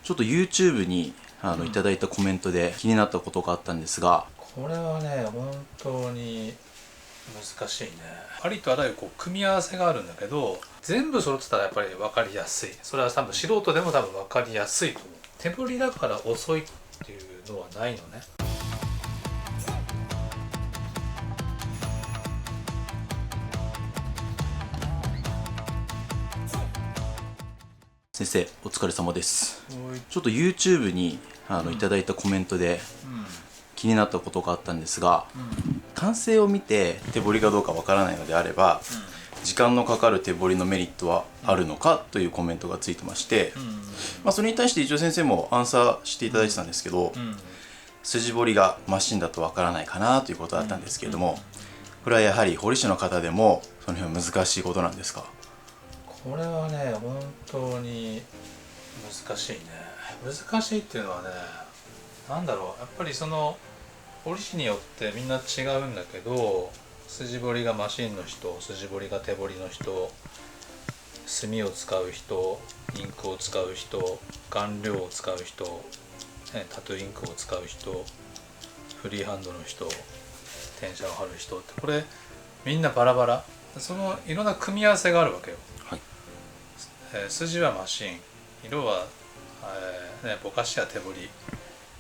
ちょっと YouTube にいただいたコメントで気になったことがあったんですが、これはね本当に難しいね。ありとあらゆる組み合わせがあるんだけど、全部揃ってたらやっぱり分かりやすい。それは多分素人でも分かりやすいと思う。手振りだから遅いっていうのはないのね。先生お疲れ様です。ちょっと YouTube にいただいたコメントで気になったことがあったんですが、完成を見て手彫りかどうかわからないのであれば、時間のかかる手彫りのメリットはあるのかというコメントがついてまして、それに対して一応先生もアンサーしていただいてたんですけど、筋彫りがマシンだとわからないかなということだったんですけれども、これはやはり彫り師の方でもその辺は難しいことなんですか？これはね本当に難しいね。難しいっていうのはね、なんだろう、やっぱりその彫り師によってみんな違うんだけど、筋彫りがマシンの人、筋彫りが手彫りの人、墨を使う人、インクを使う人、顔料を使う人、タトゥーインクを使う人、フリーハンドの人、転写を貼る人って、これみんなバラバラ、そのいろんな組み合わせがあるわけよ。筋はマシン、色は、ぼかしや手彫り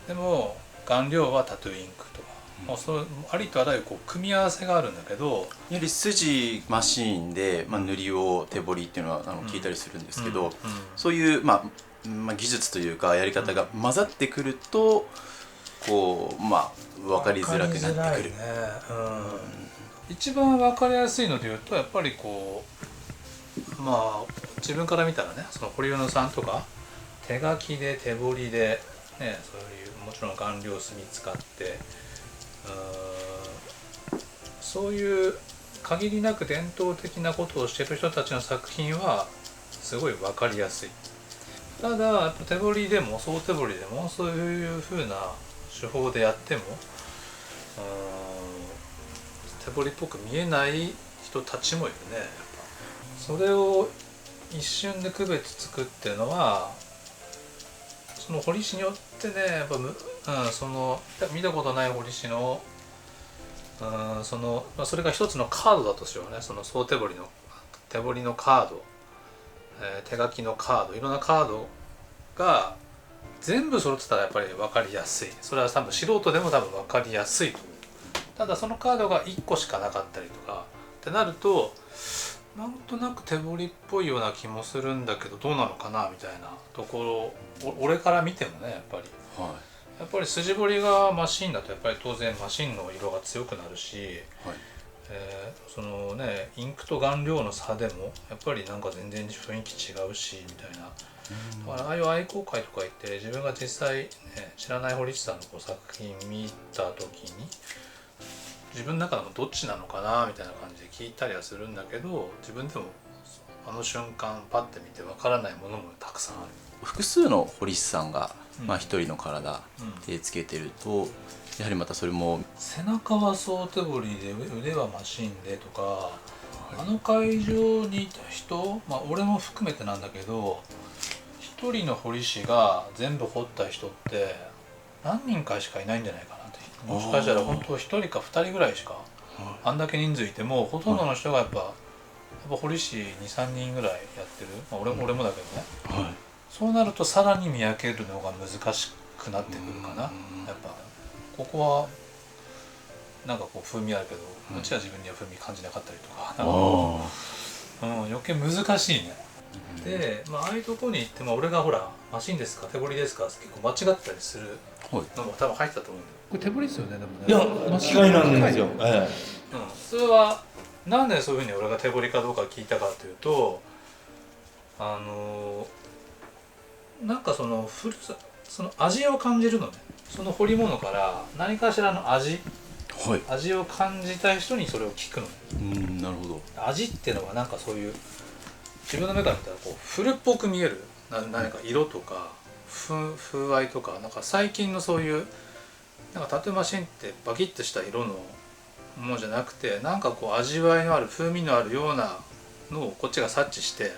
でも、顔料はタトゥーインクとか、もうそのありとあらゆる組み合わせがあるんだけど、やはり筋マシーンで、塗りを手彫りっていうのは聞いたりするんですけど、そういう、技術というかやり方が混ざってくると分かりづらくなってくる。一番分かりやすいのでいうと、やっぱり自分から見たらね、その堀米さんとか手書きで手彫りで、そういうもちろん顔料墨使って、そういう限りなく伝統的なことをしている人たちの作品はすごい分かりやすい。ただ手彫りでも総手彫りでもそういう風な手法でやっても手彫りっぽく見えない人たちもいるね。やっぱそれを一瞬で区別つくっていうのは、その彫り師によってね、やっぱその見たことない彫り師のそれが一つのカードだとしようね。その総手彫りの手彫りのカード、手書きのカード、いろんなカードが全部揃ってたらやっぱり分かりやすい。それは多分素人でも分かりやすいと思う。ただそのカードが1個しかなかったりとかってなると、なんとなく手彫りっぽいような気もするんだけどどうなのかなみたいなところ、俺から見てもね、やっぱり筋彫りがマシンだとやっぱり当然マシンの色が強くなるし、そのねインクと顔料の差でもやっぱりなんか全然雰囲気違うしみたいな。だからああいう愛好会とか行って自分が実際、知らない彫り師さんの作品見た時に自分の中でもどっちなのかなみたいな感じで聞いたりはするんだけど、自分でもあの瞬間パッて見てわからないものもたくさんある。複数の彫り師さんが一人の体手つけてると、やはりまたそれも背中は総手彫りで腕はマシンでとか、あの会場にいた人、俺も含めてなんだけど、一人の彫り師が全部彫った人って何人かしかいないんじゃないかなって。もしかしたら本当1人か2人ぐらいしか、あんだけ人数いてもほとんどの人がやっぱ彫り師 2,3 人ぐらいやってる、俺もだけどね、そうなるとさらに見分けるのが難しくなってくるかな。やっぱここはなんか風味あるけど、こっちは自分には風味感じなかったりとか、余計難しいね。で、ああいうとこに行っても俺がほらマシンですか手彫りですか結構間違ったりするのも多分入ってたと思うんだよ。これ手彫りですよね。でもね、いや機械なんですよ。それはなんでそういうふうに俺が手彫りかどうか聞いたかというと、なんかその味を感じるのね。その彫り物から何かしらの味を感じたい人にそれを聞くのね。なるほど。味っていうのはなんかそういう自分の目から見たら古っぽく見える何か色とか風合いとか、なんか最近のそういうなんかタトゥーマシンってバキッとした色のものじゃなくて、なんか味わいのある風味のあるようなのをこっちが察知して、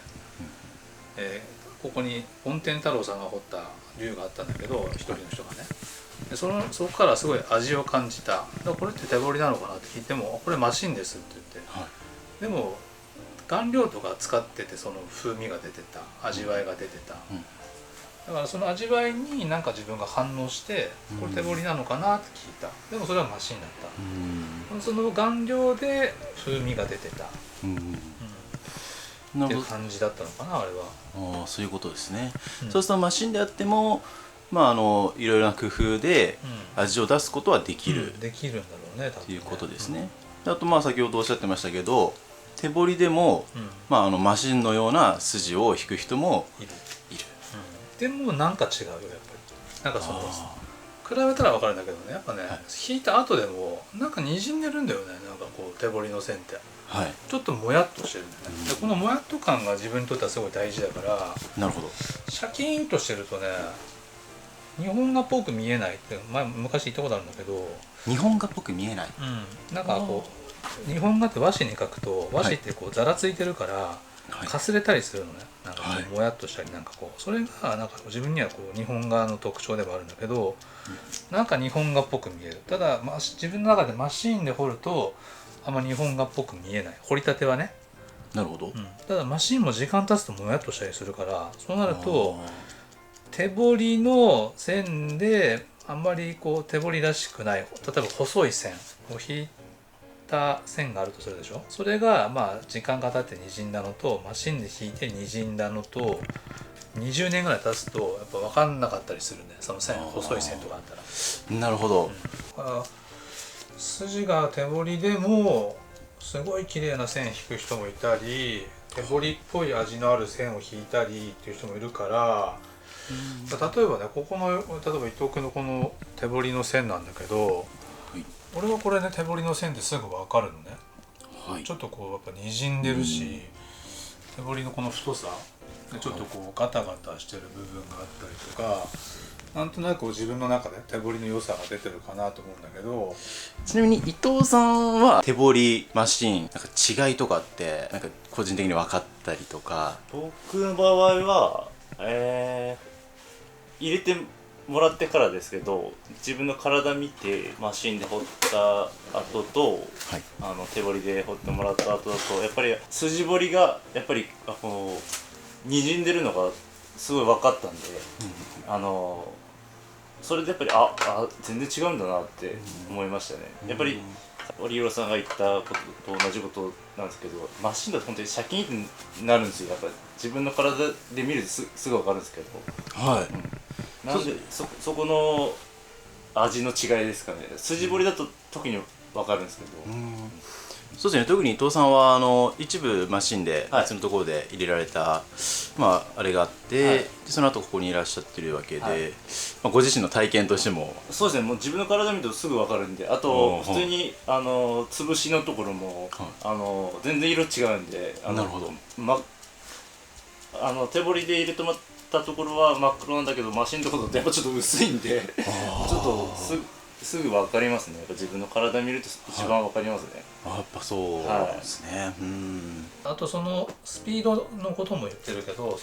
ここに梵天太郎さんが彫った竜があったんだけど、一人の人がね。でそこからすごい味を感じた。だからこれって手彫りなのかなって聞いても、これマシンですって言って、はい、でも顔料とか使ってて、その風味が出てた、味わいが出てた、うん、だからその味わいになんか自分が反応して、これ手彫りなのかなって聞いた。でもそれはマシンだった。その顔料で風味が出てた、っていう感じだったのかな、あれは。そういうことですね。そうするとマシンであっても、いろいろな工夫で味を出すことはできる、できるんだろうね、多分ね。ということですね。あと先ほどおっしゃってましたけど、手彫りでも、マシンのような筋を引く人もいる。でもなんか違うよ、やっぱり。なんかその比べたら分かるんだけどね、やっぱね、引いた後でもなんかにじんでるんだよね、なんかこう手彫りの線って、ちょっともやっとしてるんだよね。でこのもやっと感が自分にとってはすごい大事だから。なるほど。シャキーンとしてるとね、日本画っぽく見えないって昔言ったことあるんだけど、日本画っぽく見えない、なんかこう日本画って和紙に描くと、和紙ってこうざらついてるから、かすれたりするのね。なんかこうもやっとしたり、なんかこうそれがなんか自分にはこう日本画の特徴ではあるんだけど、なんか日本画っぽく見える。ただ、自分の中でマシーンで彫るとあんま日本画っぽく見えない、彫りたてはね。なるほど。ただマシーンも時間経つともやっとしたりするから、そうなると手彫りの線であんまりこう手彫りらしくない、例えば細い線を引いた線があるとするでしょ。それが時間が経ってにじんだのと、マシンで引いてにじんだのと、20年ぐらい経つとやっぱ分かんなかったりするね、その線、細い線とかあったら。なるほど。筋が手彫りでもすごい綺麗な線引く人もいたり、手彫りっぽい味のある線を引いたりっていう人もいるから。例えばね、ここの例えば伊藤君のこの手彫りの線なんだけど、俺はこれね、手彫りの線ってすぐ分かるのね。ちょっとこうやっぱにじんでるし、手彫りのこの太さでちょっとこうガタガタしてる部分があったりとか、なんとなく自分の中で手彫りの良さが出てるかなと思うんだけど。ちなみに伊藤さんは手彫りマシーンなんか違いとかってなんか個人的に分かったりとか。僕の場合は入れてもらってからですけど、自分の体見てマシンで彫った後と、手彫りで彫ってもらった後だと、やっぱり筋彫りがやっぱりこうにじんでるのがすごい分かったんで、それでやっぱり全然違うんだなって思いましたね。やっぱり織宏さんが言ったことと同じことなんですけど、マシンだと本当にシャキーンってなるんですよ。やっぱり自分の体で見るとすぐ分かるんですけど、なんでそこの味の違いですかね。筋彫りだと特に分かるんですけど、そうですね。特に伊藤さんは一部マシンで別のところで入れられた、あれがあって、その後ここにいらっしゃってるわけで、ご自身の体験としても。そうですね。もう自分の体見るとすぐ分かるんで、あと普通に潰しのところも全然色違うんで、なるほど。手彫りで入れてもらったところは真っ黒なんだけど、マシンのところってやっぱちょっと薄いんでちょっとすぐ分かりますね。やっぱ自分の体見ると一番分かりますね。やっぱそうですね。あとそのスピードのことも言ってるけど、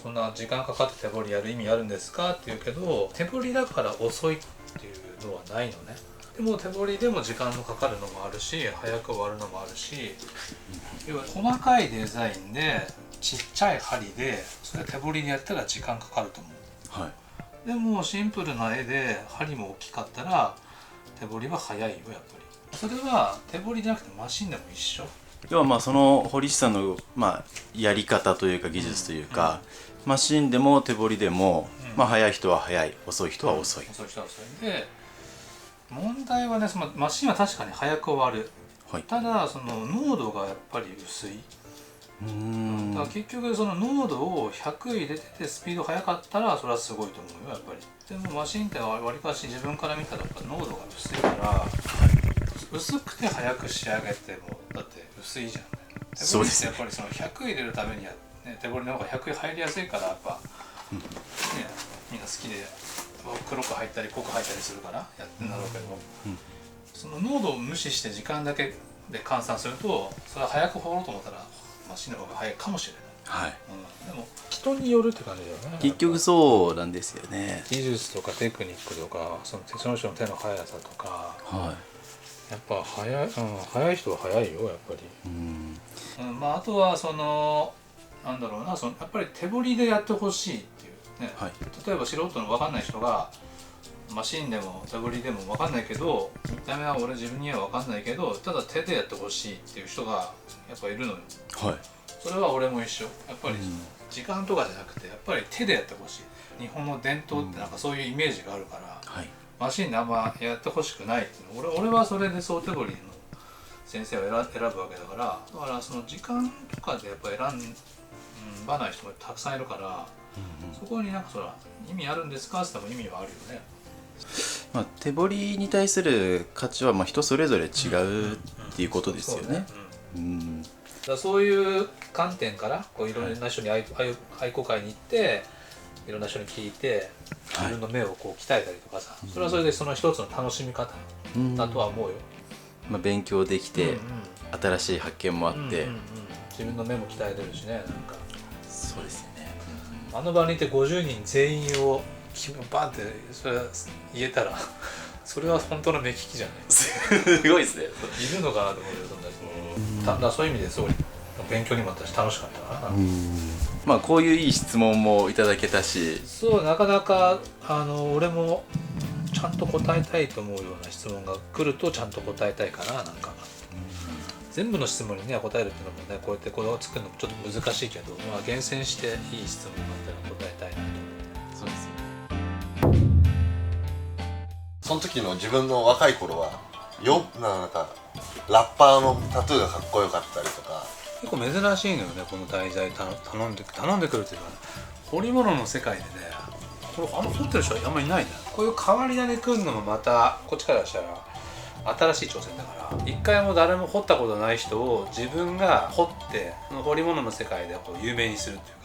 そんな時間かかって手彫りやる意味あるんですかって言うけど、手彫りだから遅いっていうのはないのね。でも手彫りでも時間のかかるのもあるし、早く終わるのもあるし、要は細かいデザインでちっちゃい針でそれ手彫りでやったら時間かかると思う。でもシンプルな絵で針も大きかったら手彫りは早いよ、やっぱり。それは手彫りじゃなくてマシンでも一緒。要はその堀市さんのやり方というか技術というか、マシンでも手彫りでも、早い人は早い、遅い人は遅い。遅い人は遅い。で問題はね、そのマシンは確かに早く終わる。ただその濃度がやっぱり薄い。だから結局その濃度を100入れててスピード速かったらそれはすごいと思うよ、やっぱり。でもマシンってわりかし自分から見たらやっぱ濃度が薄いから、薄くて速く仕上げてもだって薄いじゃん。手彫りってやっぱりその100入れるためには、手彫りの方が100入りやすいからやっぱ、みんな好きで黒く入ったり濃く入ったりするからやってんだろうけど、その濃度を無視して時間だけで換算すると、それは早く彫ろうと思ったらマシンの方が早いかもしれない。はい、でも人によるって感じだよね。結局そうなんですよね。技術とかテクニックとかその人の手の速さとか、やっぱ速い人は速いよやっぱり。まああとはなんだろうな、やっぱり手彫りでやってほしいっていうね、例えば素人の分かんない人がマシンでも手彫りでも分かんないけど、見た目は俺自分には分かんないけど、ただ手でやってほしいっていう人がやっぱいるのよ。それは俺も一緒。やっぱり時間とかじゃなくてやっぱり手でやってほしい。日本の伝統ってなんかそういうイメージがあるから、マシンであんまやってほしくないっていうの。俺はそれで総手彫りの先生を選ぶわけだから、だからその時間とかでやっぱ選ばない人もたくさんいるから、そこになんか意味あるんですかって言っても意味はあるよね。まあ、手彫りに対する価値はまあ人それぞれ違うっていうことですよね。だからそういう観点からこういろんな人に愛好会に行っていろんな人に聞いて自分の目をこう鍛えたりとかさ、それはそれでその一つの楽しみ方だとは思うよ。まあ、勉強できて、新しい発見もあって、自分の目も鍛えれるしね。なんかそうですよね。あの場にいて50人全員をバンってそれ言えたらそれは本当の目利きじゃない。すごいですね。いるのかなと思うよ、そんな人。だからそういう意味ですごい勉強にもなったし楽しかったかな。まあこういういい質問もいただけたし、そう、なかなか俺もちゃんと答えたいと思うような質問が来るとちゃんと答えたいかな。なんか全部の質問にね答えるっていうのもね、こうやってこれを作るのもちょっと難しいけど、まあ厳選していい質問があったら答えたいなと。そうですね。その時の自分の若い頃はなんかラッパーのタトゥーがかっこよかったりとか、結構珍しいのよね、この題材頼んでくるっていうか、彫り物の世界でね、これあんま彫ってる人はあんまりいないね。こういう変わり種くんのもまたこっちからしたら新しい挑戦だから、一回も誰も彫ったことない人を自分が彫ってその彫り物の世界でこう有名にするっていうか。